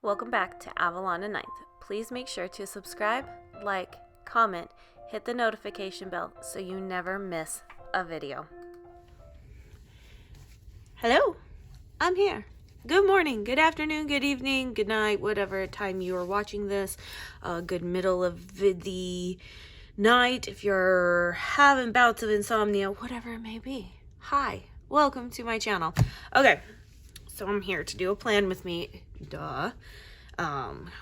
Welcome back to Avalon and Ninth. Please make sure to subscribe, like, comment, hit the notification bell so you never miss a video. Hello, I'm here. Good morning, good afternoon, good evening, good night, whatever time you are watching this. Good middle of the night if you're having bouts of insomnia, whatever it may be. Hi, welcome to my channel. Okay, so I'm here to do a plan with me. Duh.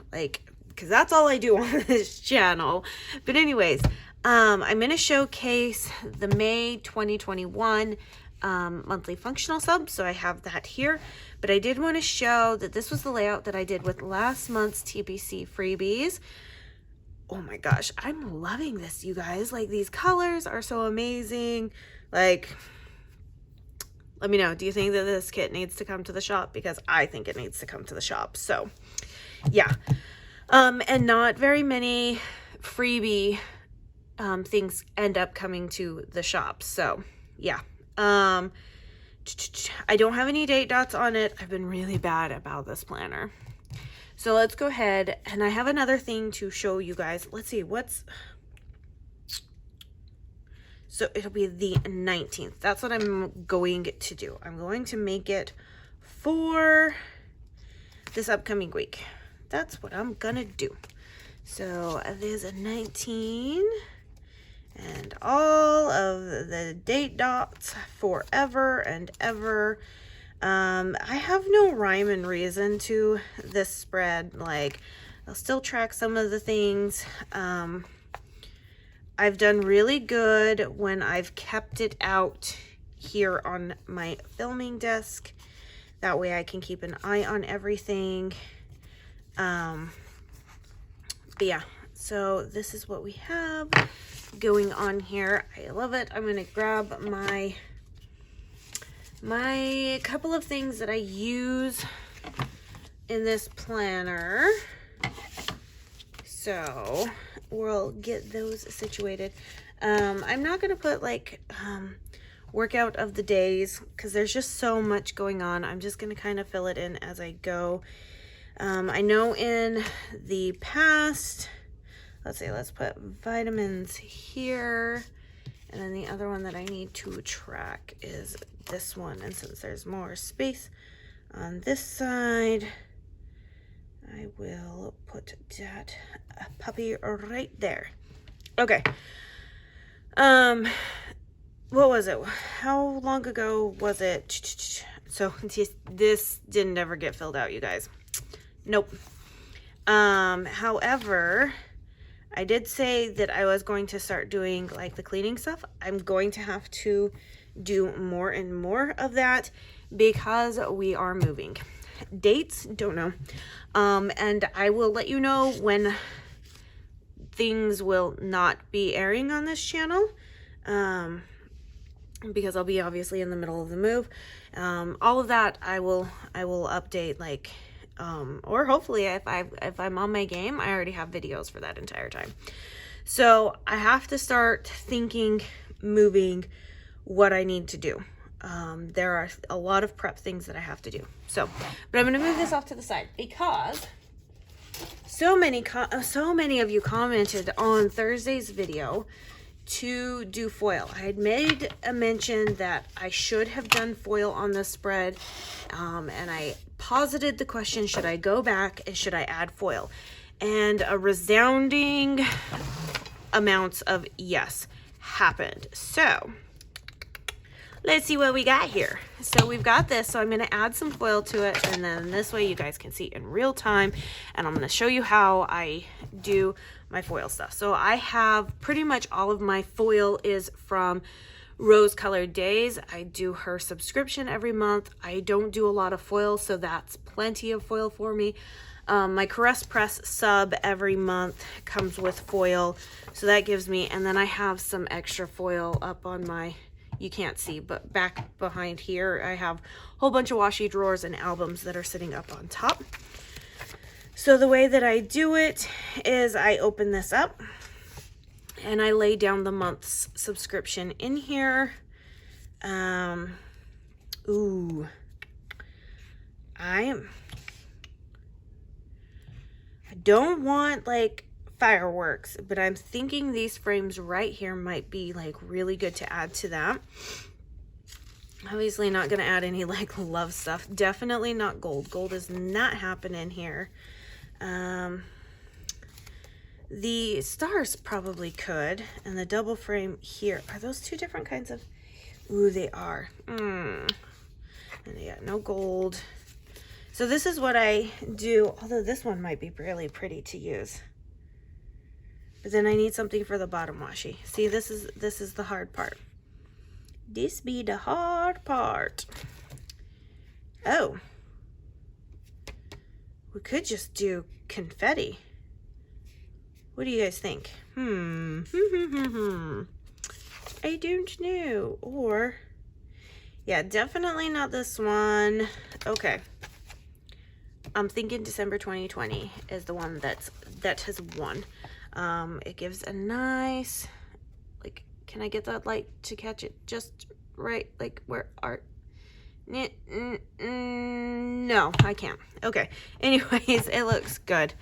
Because that's all I do on this channel. But anyways, I'm going to showcase the May 2021 monthly functional sub. So I have that here. But I did want to show that this was the layout that I did with last month's TBC freebies. Oh my gosh, I'm loving this, you guys. Like, these colors are so amazing. Like, let me know, do you think that this kit needs to come to the shop? Because I think it needs to come to the shop. So yeah, and not very many freebie things end up coming to the shop. So yeah, I don't have any date dots on it. I've been really bad about this planner. So let's go ahead, and I have another thing to show you guys. Let's see, so it'll be the 19th. That's what I'm going to do. I'm going to make it for this upcoming week. That's what I'm gonna do. So there's a 19 and all of the date dots forever and ever. I have no rhyme and reason to this spread. Like, I'll still track some of the things. I've done really good when I've kept it out here on my filming desk. That way I can keep an eye on everything. But yeah, so this is what we have going on here. I love it. I'm going to grab my couple of things that I use in this planner. So we'll get those situated. I'm not going to put like workout of the days because there's just so much going on. I'm just going to kind of fill it in as I go. I know in the past, let's put vitamins here. And then the other one that I need to track is this one. And since there's more space on this side, I will put that puppy right there. Okay. What was it? How long ago was it? So this didn't ever get filled out, you guys. Nope. However, I did say that I was going to start doing like the cleaning stuff. I'm going to have to do more and more of that because we are moving. Dates, don't know. And I will let you know when things will not be airing on this channel. Because I'll be obviously in the middle of the move. All of that I will update, like, or hopefully if I'm on my game, I already have videos for that entire time. So I have to start thinking, moving, what I need to do. There are a lot of prep things that I have to do. So, but I'm going to move this off to the side because so many of you commented on Thursday's video to do foil. I had made a mention that I should have done foil on this spread, and I posited the question, should I go back and should I add foil? And a resounding amounts of yes happened. So let's see what we got here. So we've got this, so I'm going to add some foil to it, and then this way you guys can see in real time, and I'm going to show you how I do my foil stuff. So I have pretty much all of my foil is from Rose Colored Days. I do her subscription every month. I don't do a lot of foil, so that's plenty of foil for me. My Caress Press sub every month comes with foil, so that gives me, and then I have some extra foil up on my, you can't see, but back behind here I have a whole bunch of washi drawers and albums that are sitting up on top. So the way that I do it is I open this up and I lay down the month's subscription in here. Ooh, I am I don't want like fireworks, but I'm thinking these frames right here might be like really good to add to that. Obviously not going to add any like love stuff. Definitely not gold. Gold is not happening here. The stars probably could. And the double frame here. Are those two different kinds of... Ooh, they are. And yeah, no gold. So this is what I do. Although this one might be really pretty to use. But then I need something for the bottom washi. See, this is the hard part. This be the hard part. Oh. We could just do confetti. What do you guys think? I don't know. Or, yeah, definitely not this one. Okay. I'm thinking December 2020 is the one that has won. It gives a nice... Can I get that light to catch it just right? Like where art? No, I can't. Okay. Anyways, it looks good.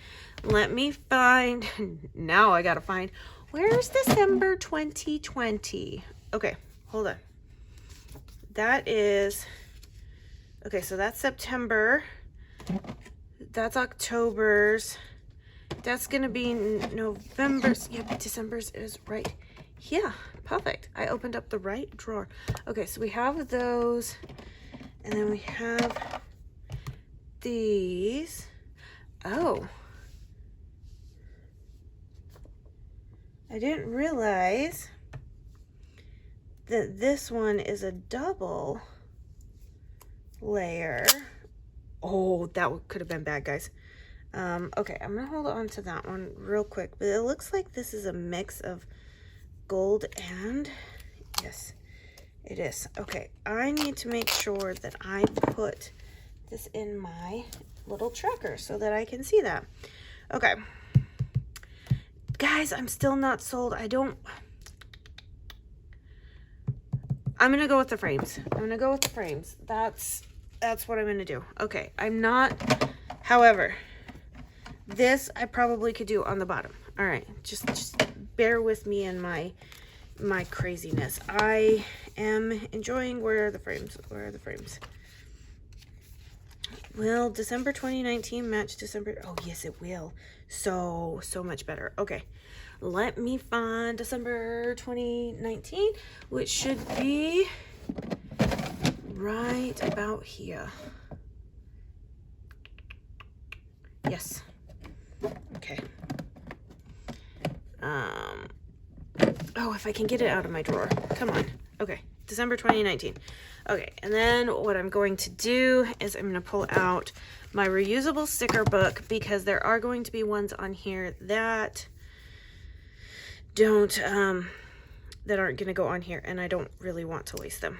Let me find. Now I gotta find. Where's December 2020? Okay, hold on. That is. Okay, so that's September. That's October's. That's gonna be November's. Yep, December's is right. Yeah, perfect. I opened up the right drawer. Okay, so we have those, and then we have these. Oh. I didn't realize that this one is a double layer. Oh, that could have been bad, guys. Okay, I'm gonna hold on to that one real quick, but it looks like this is a mix of gold and yes, it is. Okay, I need to make sure that I put this in my little tracker so that I can see that. Okay, guys, I'm still not sold. I'm gonna go with the frames. That's what I'm gonna do. Okay, I'm not, however, this I probably could do on the bottom. All right, just bear with me in my craziness. I am enjoying. Where are the frames? Will December 2019 match December? Oh, yes, it will. So much better. Okay, let me find December 2019, which should be right about here. Yes. Okay. Oh, if I can get it out of my drawer. Come on. Okay, December 2019. Okay, and then what I'm going to do is I'm going to pull out my reusable sticker book, because there are going to be ones on here that don't, that aren't going to go on here, and I don't really want to waste them,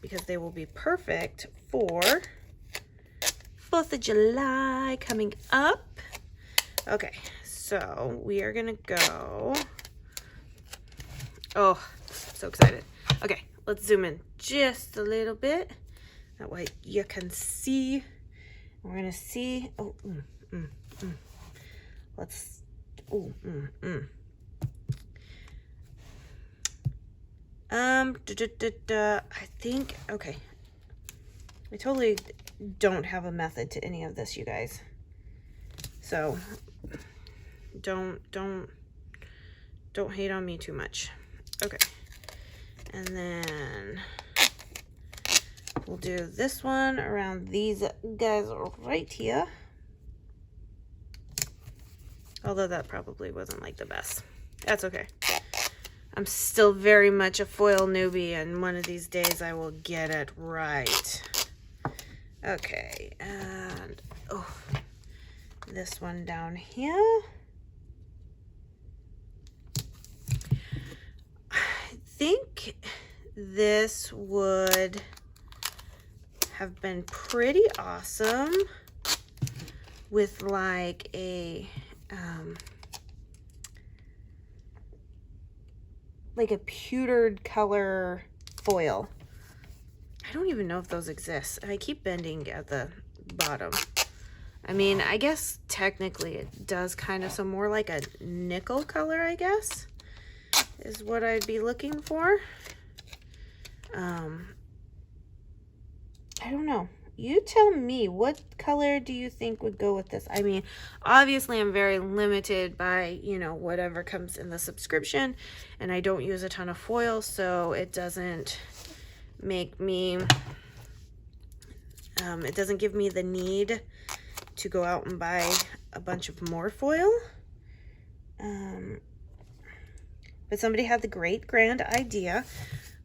because they will be perfect for 4th of July coming up. Okay, so we are going to go... Oh, so excited. Okay, let's zoom in just a little bit. That way you can see. We're going to see. Oh, let's. Oh, I think, okay. I totally don't have a method to any of this, you guys. So, don't hate on me too much. Okay, and then we'll do this one around these guys right here. Although that probably wasn't like the best. That's okay. I'm still very much a foil newbie, and one of these days I will get it right. Okay, and oh, this one down here. I think this would have been pretty awesome with like a pewtered color foil. I don't even know if those exist. I keep bending at the bottom. I mean, I guess technically it does kind of, so more like a nickel color, I guess, is what I'd be looking for. I don't know. You tell me, what color do you think would go with this? I mean, obviously I'm very limited by, you know, whatever comes in the subscription, and I don't use a ton of foil, so it doesn't make me, it doesn't give me the need to go out and buy a bunch of more foil. But somebody had the great grand idea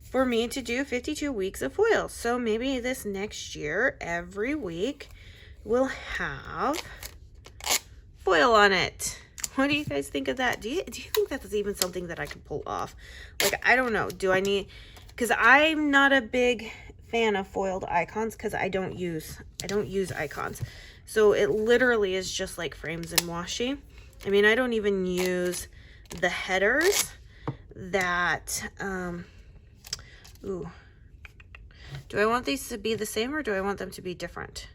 for me to do 52 weeks of foil. So maybe this next year, every week, we'll have foil on it. What do you guys think of that? Do you think that's even something that I could pull off? Like, I don't know. Do I need, because I'm not a big fan of foiled icons because I don't use icons. So it literally is just like frames and washi. I mean, I don't even use the headers that, ooh. Do I want these to be the same or do I want them to be different?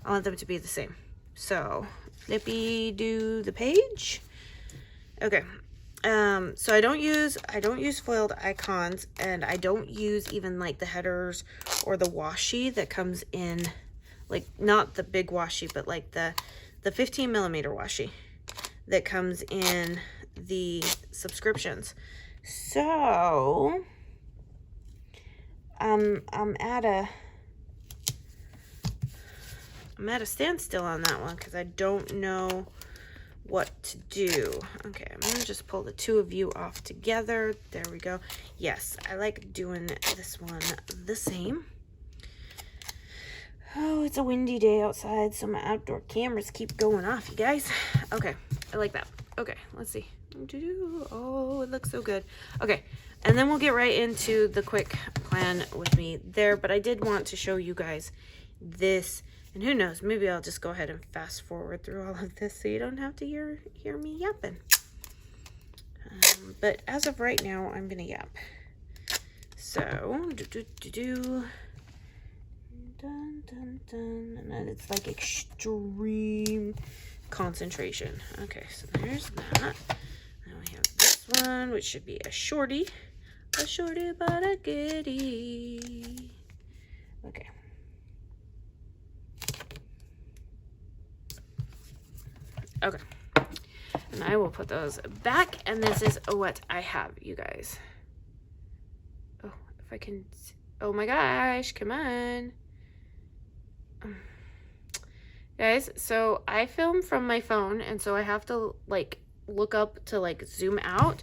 I want them to be the same. So, flippy do the page. Okay. So I don't use foiled icons, and I don't use even like the headers or the washi that comes in, like not the big washi, but like the 15 millimeter washi that comes in the subscriptions. So I'm at a standstill on that one because I don't know what to do. Okay, I'm gonna just pull the two of you off together. There we go. Yes, I like doing this one the same. Oh, it's a windy day outside, so my outdoor cameras keep going off, you guys. Okay, I like that. Okay, let's see. Oh, it looks so good. Okay, and then we'll get right into the quick plan with me there, but I did want to show you guys this, and who knows, maybe I'll just go ahead and fast forward through all of this so you don't have to hear me yapping. But as of right now, I'm gonna yap. So, dun, dun, dun, and then it's like extreme concentration. Okay, so there's that. Now we have this one, which should be a shorty but a goodie. Okay. Okay, and I will put those back, and this is what I have, you guys. Oh, if I can, oh my gosh, come on. Guys, so I film from my phone, and so I have to like look up to like zoom out.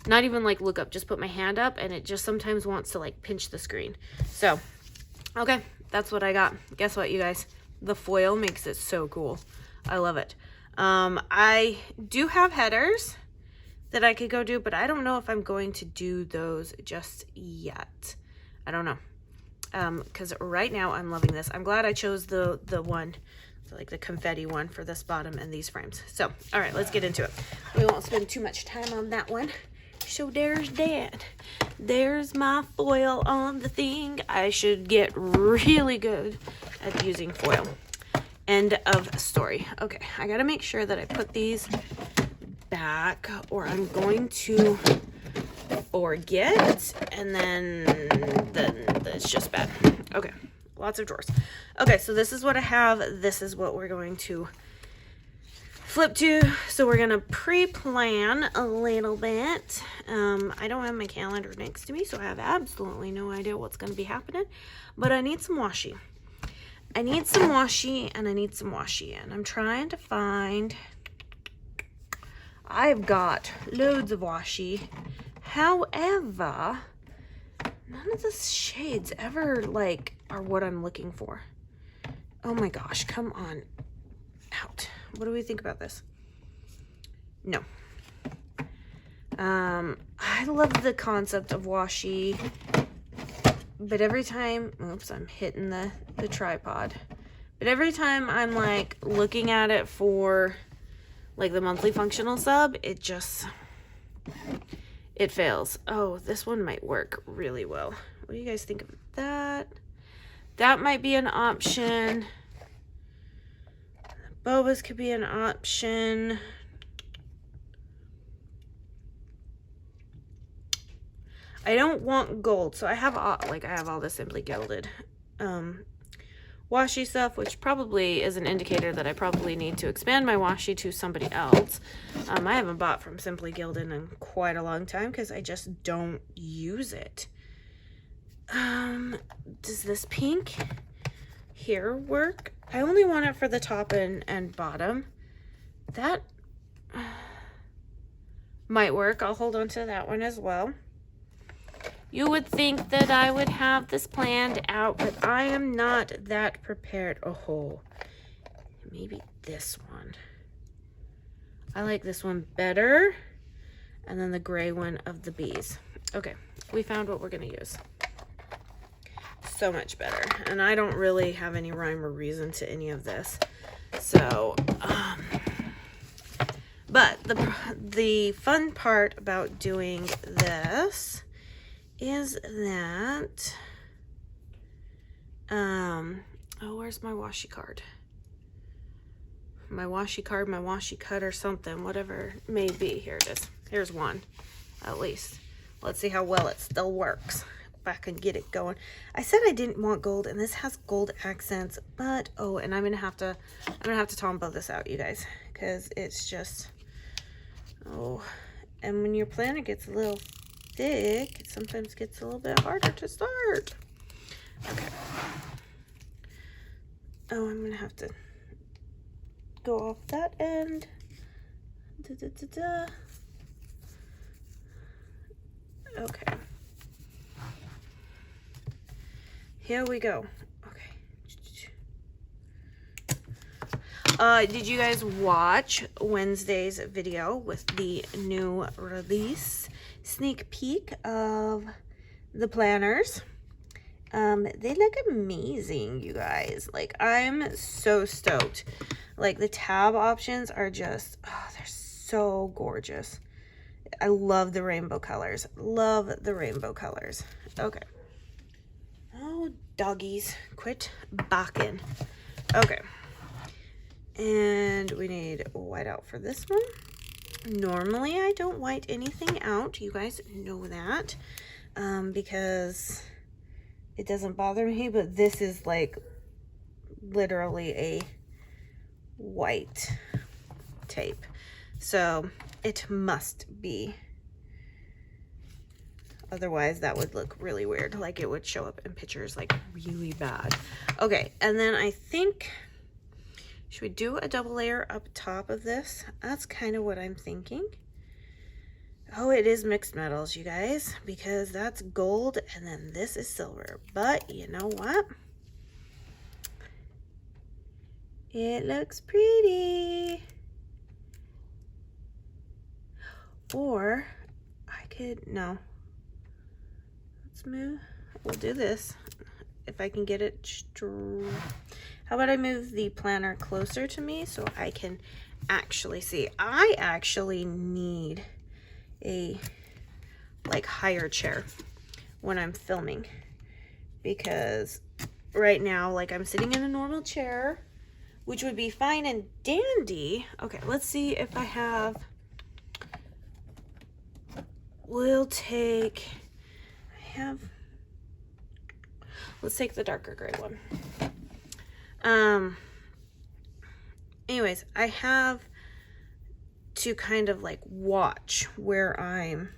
Not even like look up, just put my hand up, and it just sometimes wants to like pinch the screen. So, okay, that's what I got. Guess what, you guys? The foil makes it so cool. I love it. I do have headers that I could go do, but I don't know if I'm going to do those just yet. I don't know. Because right now I'm loving this. I'm glad I chose the one, like the confetti one for this bottom and these frames. So, all right, let's get into it. We won't spend too much time on that one. So there's that. There's my foil on the thing. I should get really good at using foil. End of story. Okay, I gotta make sure that I put these back or I'm going to forget, and then it's just bad. Okay, lots of drawers. Okay, so this is what I have. This is what we're going to flip to. So we're gonna pre-plan a little bit. I don't have my calendar next to me, so I have absolutely no idea what's gonna be happening, but I need some washi. I need some washi, and I need some washi, and I'm trying to find, I've got loads of washi. However, none of the shades ever like are what I'm looking for. Oh my gosh, come on out. What do we think about this? No. I love the concept of washi, but every time, oops, I'm hitting the tripod. But every time I'm like looking at it for like the monthly functional sub, it fails. Oh, this one might work really well. What do you guys think of that? That might be an option. Bobas could be an option. I don't want gold, so I have all the Simply Gilded washi stuff, which probably is an indicator that I probably need to expand my washi to somebody else. I haven't bought from Simply Gilded in quite a long time because I just don't use it. Does this pink here work? I only want it for the top and bottom. That might work. I'll hold on to that one as well. You would think that I would have this planned out, but I am not that prepared. Oh, maybe this one. I like this one better. And then the gray one of the bees. Okay, we found what we're gonna use. So much better. And I don't really have any rhyme or reason to any of this. So, but the fun part about doing this is that, oh, where's my washi card? My washi card, my washi cut or something, whatever it may be. Here it is. Here's one, at least. Let's see how well it still works. If I can get it going. I said I didn't want gold, and this has gold accents, but, oh, and I'm gonna have to Tombow this out, you guys, because it's just, oh, and when your planner gets a little thick, it sometimes gets a little bit harder to start. Okay. Oh, I'm gonna have to go off that end. Okay. Here we go. Okay. Did you guys watch Wednesday's video with the new release sneak peek of the planners? They look amazing, you guys. Like, I'm so stoked. Like, the tab options are just, oh, they're so gorgeous. I love the rainbow colors. Love the rainbow colors. Okay. Oh, doggies, quit barking. Okay. And we need whiteout for this one. Normally, I don't white anything out. You guys know that. Because it doesn't bother me. But this is like literally a white tape. So it must be. Otherwise, that would look really weird. Like, it would show up in pictures, like, really bad. Okay, and then I think, should we do a double layer up top of this? That's kind of what I'm thinking. Oh, it is mixed metals, you guys, because that's gold, and then this is silver. But, you know what? It looks pretty. Or, I could, no. Let's move, we'll do this. If I can get it, how about I move the planner closer to me so I can actually see. I actually need a, like, higher chair when I'm filming. Because right now, like, I'm sitting in a normal chair, which would be fine and dandy. Okay, let's see if I have, we'll take, let's take the darker gray one. Anyways, I have to kind of like watch where I'm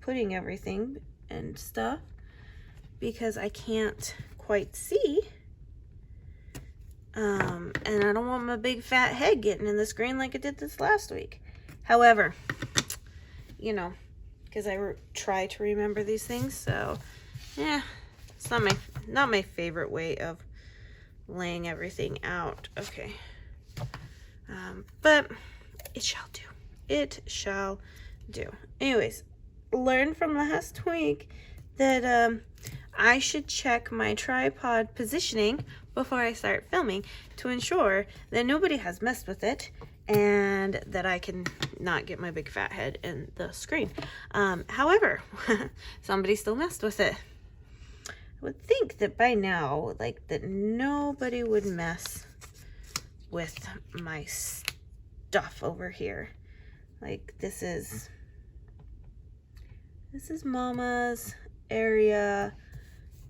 putting everything and stuff because I can't quite see. And I don't want my big fat head getting in the screen like it did this last week. However, you know, because I try to remember these things, so yeah, it's not my favorite way of laying everything out. Okay, but it shall do. It shall do. Anyways, learned from last week that I should check my tripod positioning before I start filming to ensure that nobody has messed with it and that I can not get my big fat head in the screen. However, somebody still messed with it. I would think that by now, like, that nobody would mess with my stuff over here. Like this is Mama's area.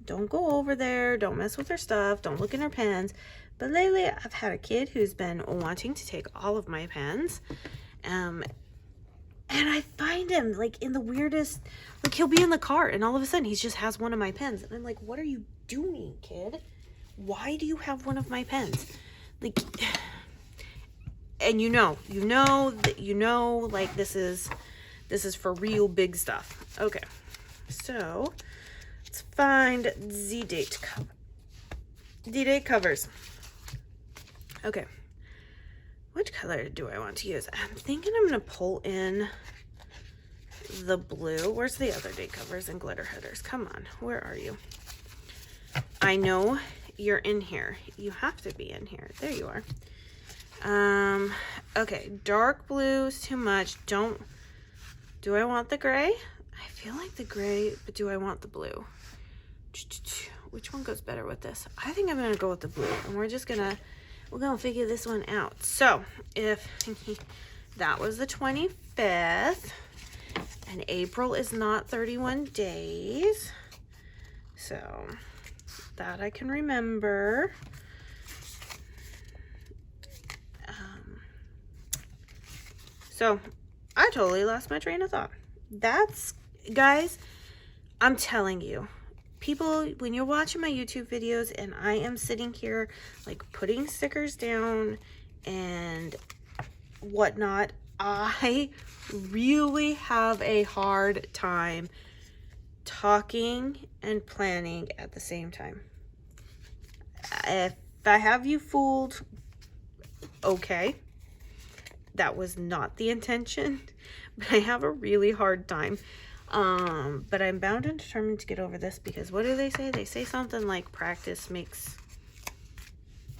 Don't go over there. Don't mess with her stuff. Don't look in her pens. But lately I've had a kid who's been wanting to take all of my pens. And I find him like in the weirdest, like he'll be in the car and all of a sudden he just has one of my pens. And I'm like, what are you doing, kid? Why do you have one of my pens? Like, and like this is for real big stuff. Okay. So let's find D-date covers. Okay. Which color do I want to use? I'm thinking I'm going to pull in the blue. Where's the other date covers and glitter headers? Come on. Where are you? I know you're in here. You have to be in here. There you are. Okay. Dark blue is too much. Do I want the gray? I feel like the gray, but do I want the blue? Which one goes better with this? I think I'm going to go with the blue, and we're going to figure this one out. So if that was the 25th and April is not 31 days, so that I can remember. So I totally lost my train of thought. Guys, I'm telling you, people, when you're watching my YouTube videos and I am sitting here like putting stickers down and whatnot, I really have a hard time talking and planning at the same time. If I have you fooled, okay. That was not the intention, but I have a really hard time. But I'm bound and determined to get over this because what do they say? They say something like practice makes,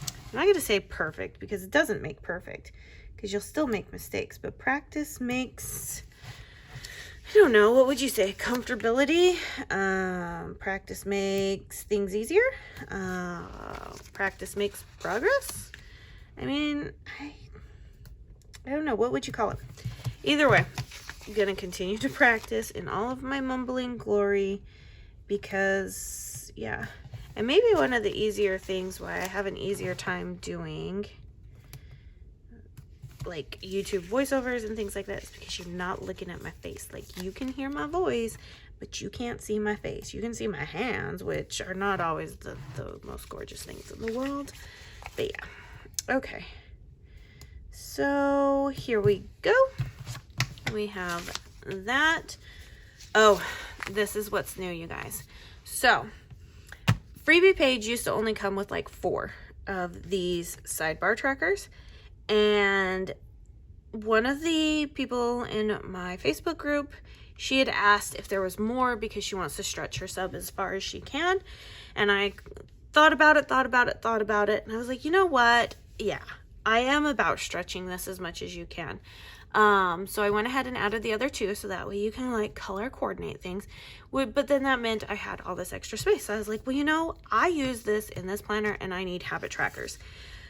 I'm not going to say perfect because it doesn't make perfect because you'll still make mistakes, but practice makes, I don't know, what would you say? Comfortability. Practice makes things easier. Practice makes progress. I mean, I don't know. What would you call it? Either way, I'm going to continue to practice in all of my mumbling glory because, yeah. And maybe one of the easier things why I have an easier time doing like YouTube voiceovers and things like that is because you're not looking at my face. Like you can hear my voice, but you can't see my face. You can see my hands, which are not always the most gorgeous things in the world. But yeah. Okay. So here we go. We have that. Oh, this is what's new, you guys. So freebie page used to only come with like 4 of these sidebar trackers. And one of the people in my Facebook group, she had asked if there was more because she wants to stretch her sub as far as she can. And I thought about it. And I was like, you know what? Yeah. I am about stretching this as much as you can. So I went ahead and added the other 2 so that way you can like color coordinate things. But then that meant I had all this extra space. So I was like, well, you know, I use this in this planner and I need habit trackers.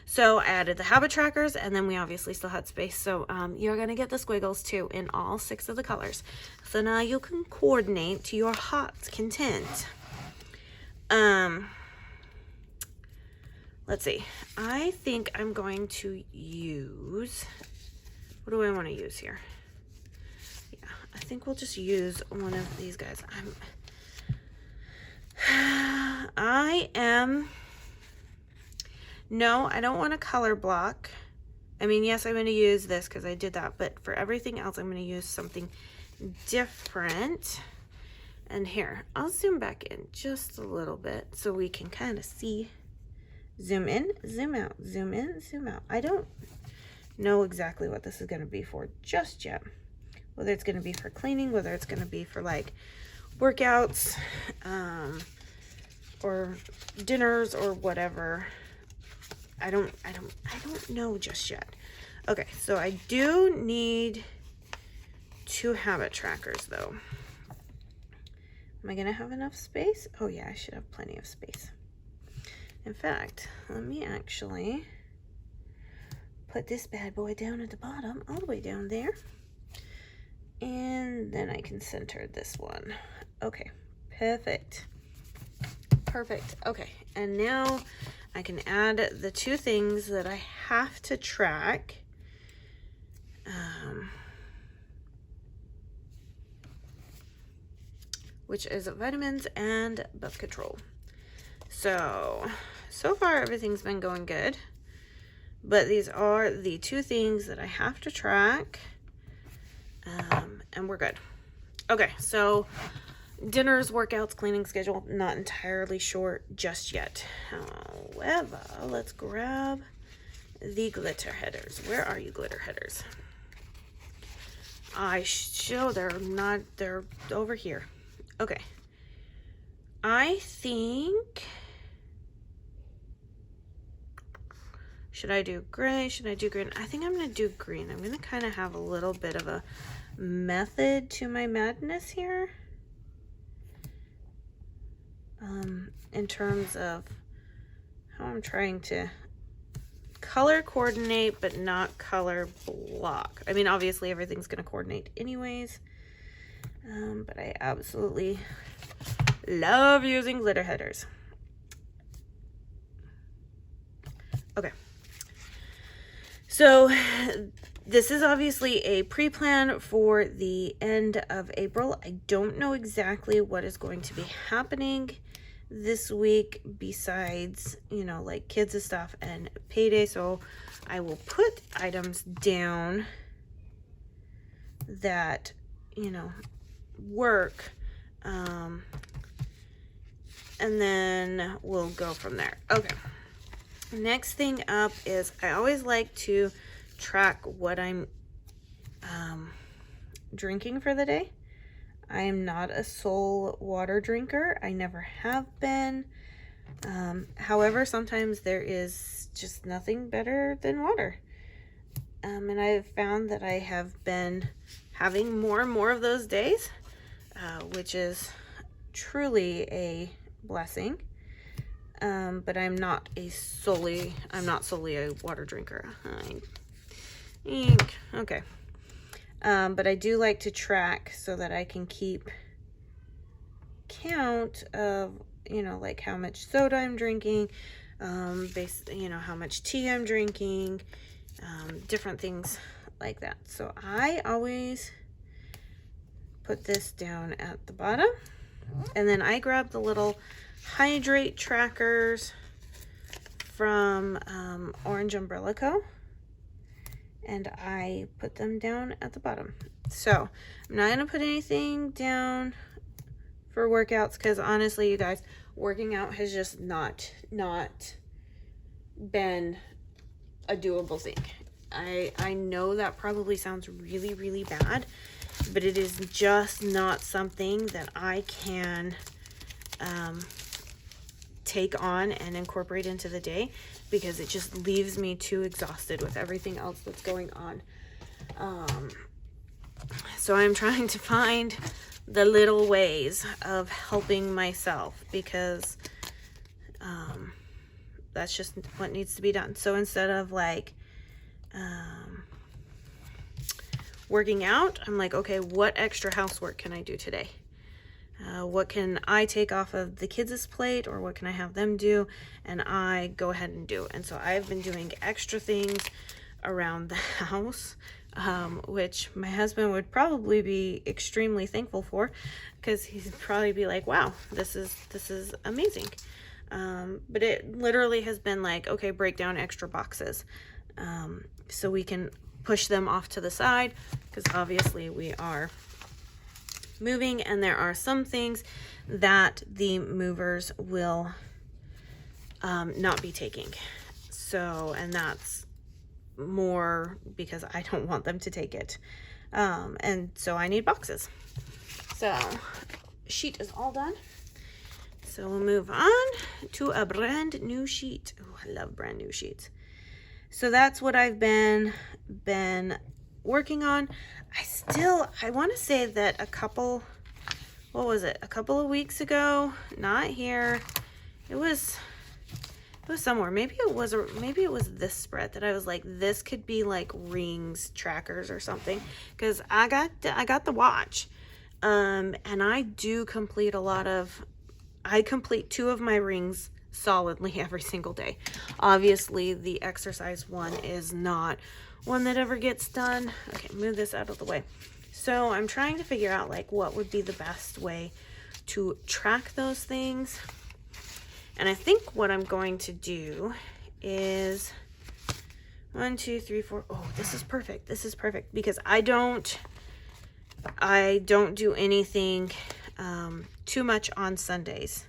So I added the habit trackers and then we obviously still had space. So you're going to get the squiggles too in all 6 of the colors. So now you can coordinate to your heart's content. Let's see. I think I'm going to use, what do I want to use here? Yeah, I think we'll just use one of these guys. No, I don't want a color block. I mean, yes, I'm going to use this because I did that, but for everything else, I'm going to use something different. And here, I'll zoom back in just a little bit so we can kind of see. Zoom in, zoom out, zoom in, zoom out. I don't know exactly what this is going to be for just yet. Whether it's going to be for cleaning, whether it's going to be for like workouts, or dinners or whatever. I don't know just yet. Okay, so I do need 2 habit trackers though. Am I going to have enough space? Oh yeah, I should have plenty of space. In fact, let me actually put this bad boy down at the bottom, all the way down there. And then I can center this one. Okay, perfect. Perfect. Okay, and now I can add the two things that I have to track. Which is vitamins and birth control. So far everything's been going good. But these are the two things that I have to track. And we're good. Okay, so dinners, workouts, cleaning schedule, not entirely sure just yet. However, let's grab the glitter headers. Where are you, glitter headers? They're over here. Okay. I think, should I do gray? Should I do green? I think I'm going to do green. I'm going to kind of have a little bit of a method to my madness here. In terms of how I'm trying to color coordinate, but not color block. I mean, obviously everything's going to coordinate anyways. But I absolutely love using glitter headers. Okay. So this is obviously a pre-plan for the end of April. I don't know exactly what is going to be happening this week besides, you know, like kids and stuff and payday. So I will put items down that, you know, work, and then we'll go from there. Okay, next thing up is I always like to track what I'm drinking for the day. I am not a sole water drinker. I never have been. However, sometimes there is just nothing better than water. And I've found that I have been having more and more of those days, which is truly a blessing. But I'm not solely a water drinker. Okay. But I do like to track so that I can keep count of, you know, like how much soda I'm drinking, you know, how much tea I'm drinking, different things like that. So I always put this down at the bottom, and then I grab the little hydrate trackers from Orange Umbrella Co. and I put them down at the bottom. So I'm not gonna put anything down for workouts because honestly, you guys, working out has just not been a doable thing. I know that probably sounds really, really bad, but it is just not something that I can take on and incorporate into the day because it just leaves me too exhausted with everything else that's going on. So I'm trying to find the little ways of helping myself because that's just what needs to be done. So instead of like working out, I'm like, okay, what extra housework can I do today? What can I take off of the kids' plate, or what can I have them do? And I go ahead and do. And so I've been doing extra things around the house, which my husband would probably be extremely thankful for, because he'd probably be like, wow, this is amazing. But it literally has been like, okay, break down extra boxes, so we can push them off to the side, because obviously we are moving and there are some things that the movers will not be taking. So, and that's more because I don't want them to take it. And so I need boxes. So sheet is all done. So we'll move on to a brand new sheet. Oh, I love brand new sheets. So that's what I've been working on. I want to say that a couple of weeks ago, not here, it was It was somewhere. Maybe it was this spread that I was like, this could be like rings trackers or something, because I got the watch, and I do complete I complete 2 of my rings solidly every single day. Obviously the exercise one is not one that ever gets done. Okay, move this out of the way. So I'm trying to figure out like what would be the best way to track those things. And I think what I'm going to do is 1, 2, 3, 4. Oh, this is perfect. This is perfect because I don't do anything too much on Sundays.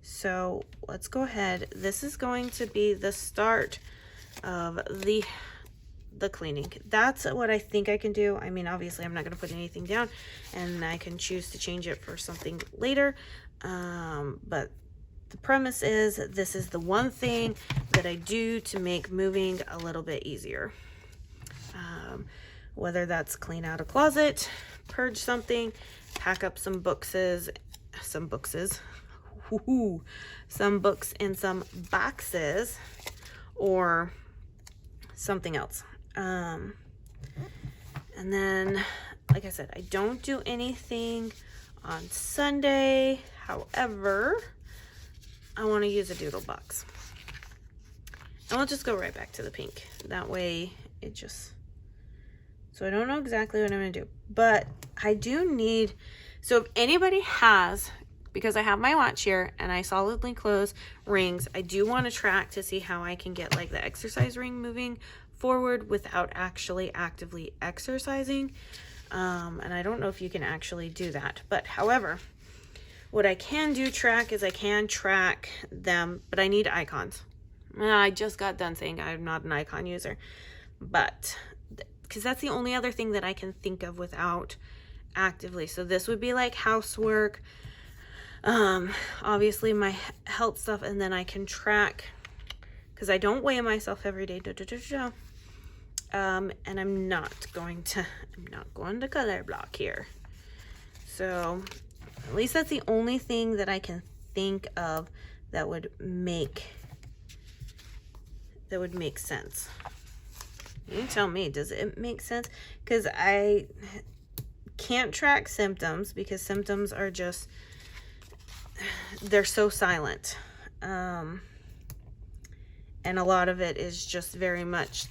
So let's go ahead. This is going to be the start of the cleaning. That's what I think I can do. I mean, obviously I'm not going to put anything down, and I can choose to change it for something later. But the premise is this is the one thing that I do to make moving a little bit easier. Whether that's clean out a closet, purge something, pack up some books and some boxes, or something else. And then, like I said, I don't do anything on Sunday. However, I want to use a doodle box. And we'll just go right back to the pink. That way it just... So I don't know exactly what I'm going to do. But I do need... So if anybody has... Because I have my watch here and I solidly close rings, I do want to track to see how I can get like the exercise ring moving forward without actually actively exercising. And I don't know if you can actually do that. But however... What I can do track is I can track them, but I need icons. I just got done saying I'm not an icon user, but because that's the only other thing that I can think of without actively. So this would be like housework, obviously my health stuff, and then I can track because I don't weigh myself every day. And I'm not going to color block here. So at least that's the only thing that I can think of that would make sense. You tell me, does it make sense? Because I can't track symptoms because symptoms are just, they're so silent. And a lot of it is just very much,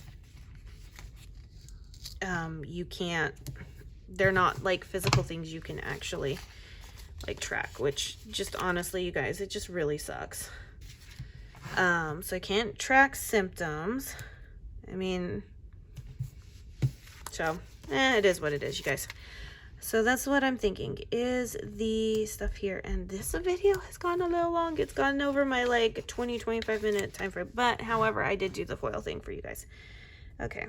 you can't, they're not like physical things you can actually like track, which just honestly, you guys, it just really sucks. So I can't track symptoms. I mean, so it is what it is, you guys. So that's what I'm thinking is the stuff here. And this video has gone a little long. It's gone over my like 20-25 minute time frame, but however, I did do the foil thing for you guys. Okay.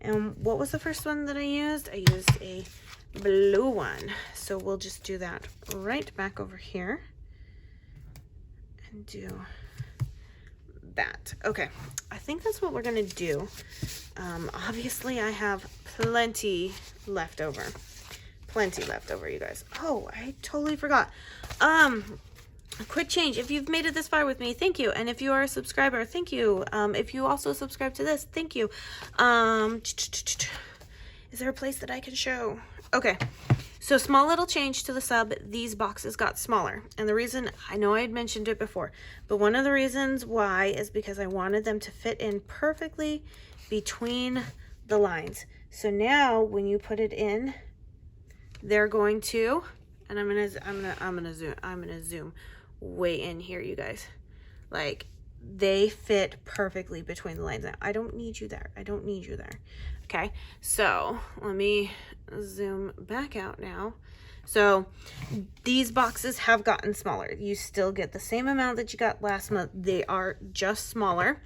And what was the first one that I used? I used a blue one. So we'll just do that right back over here and do that. Okay, I think that's what we're gonna do. Obviously I have plenty left over, you guys. Oh, I totally forgot. A quick change. If you've made it this far with me, thank you. And if you are a subscriber, thank you. If you also subscribe to this, thank you. Is there a place that I can show? Okay, so small little change to the sub. These boxes got smaller, and the reason, I know I had mentioned it before, but one of the reasons why is because I wanted them to fit in perfectly between the lines. So now when you put it in, they're going to, and I'm gonna zoom way in here, you guys. Like, they fit perfectly between the lines. Now, I don't need you there. I don't need you there. Okay, so let me zoom back out now. So these boxes have gotten smaller. You still get the same amount that you got last month. They are just smaller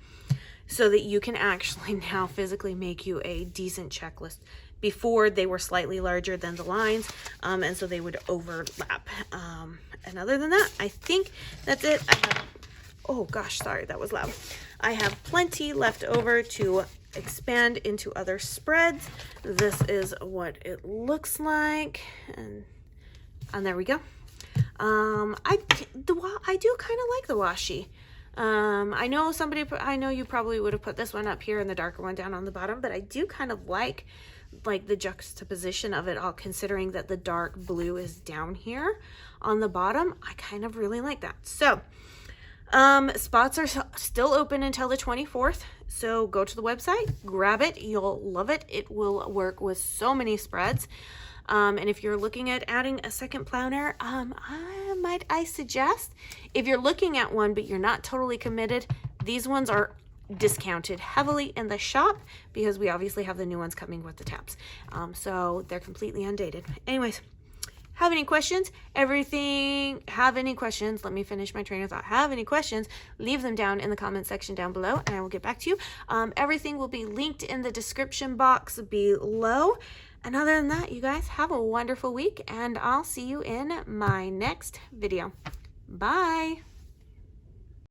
so that you can actually now physically make you a decent checklist. Before, they were slightly larger than the lines, and so they would overlap. And other than that, I think that's it. I have, oh gosh, sorry, that was loud. I have plenty left over to expand into other spreads. This is what it looks like, and there we go. I do kind of like the washi. I know you probably would have put this one up here and the darker one down on the bottom, but I do kind of like the juxtaposition of it all, considering that the dark blue is down here on the bottom. I kind of really like that. So spots are still open until the 24th. So go to the website, grab it. You'll love it. It will work with so many spreads. And if you're looking at adding a second planner, I suggest, if you're looking at one but you're not totally committed, these ones are discounted heavily in the shop because we obviously have the new ones coming with the tabs. So they're completely undated. Anyways, have any questions? Have any questions? Let me finish my train of thought. Have any questions? Leave them down in the comment section down below and I will get back to you. Everything will be linked in the description box below. And other than that, you guys have a wonderful week and I'll see you in my next video. Bye.